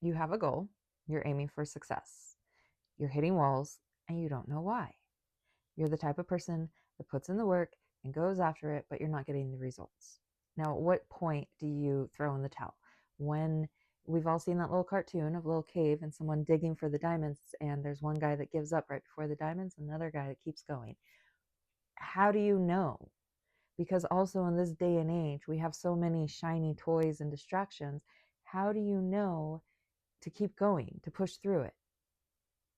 You have a goal, you're aiming for success, you're hitting walls, and you don't know why. You're the type of person that puts in the work and goes after it, but you're not getting the results. Now, at what point do you throw in the towel? When we've all seen that little cartoon of a little cave and someone digging for the diamonds, and there's one guy that gives up right before the diamonds, and another guy that keeps going. How do you know? Because also in this day and age, we have so many shiny toys and distractions. How do you know to keep going, to push through it?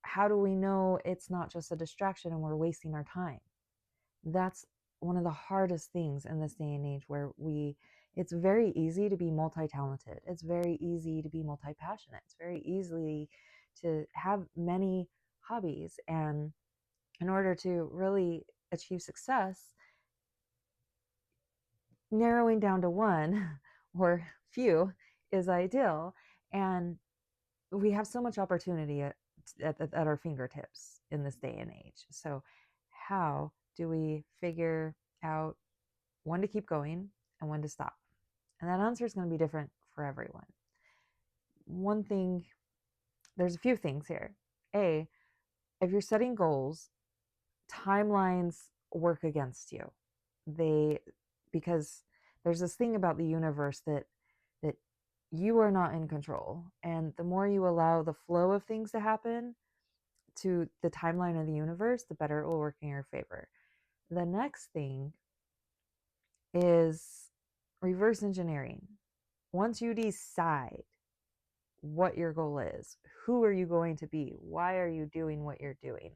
How do we know it's not just a distraction and we're wasting our time? That's one of the hardest things in this day and age where it's very easy to be multi-talented. It's very easy to be multi-passionate. It's very easy to have many hobbies. And in order to really achieve success, narrowing down to one or few is ideal. And we have so much opportunity at our fingertips in this day and age. So how do we figure out when to keep going and when to stop? And that answer is going to be different for everyone. One thing, there's a few things here. A, if you're setting goals, timelines work against you. They, because there's this thing about the universe that you are not in control. And the more you allow the flow of things to happen to the timeline of the universe, the better it will work in your favor. The next thing is reverse engineering. Once you decide what your goal is, who are you going to be? Why are you doing what you're doing?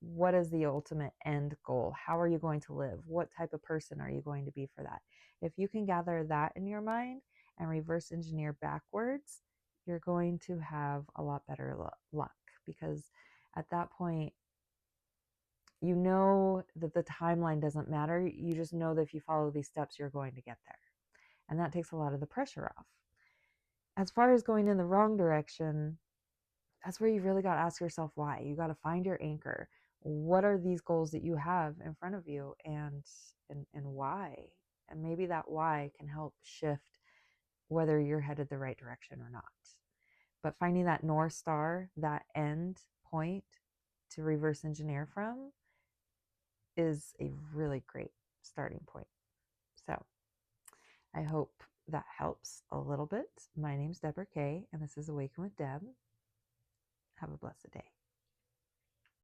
What is the ultimate end goal? How are you going to live? What type of person are you going to be for that? If you can gather that in your mind and reverse engineer backwards, you're going to have a lot better luck, because at that point, you know that the timeline doesn't matter. You just know that if you follow these steps, you're going to get there. And that takes a lot of the pressure off. As far as going in the wrong direction, that's where you really got to ask yourself why. You got to find your anchor. What are these goals that you have in front of you, and why? And maybe that why can help shift whether you're headed the right direction or not. But finding that North Star, that end point to reverse engineer from, is a really great starting point. So I hope that helps a little bit. My name's Deborah Kay, and this is Awaken with Deb. Have a blessed day.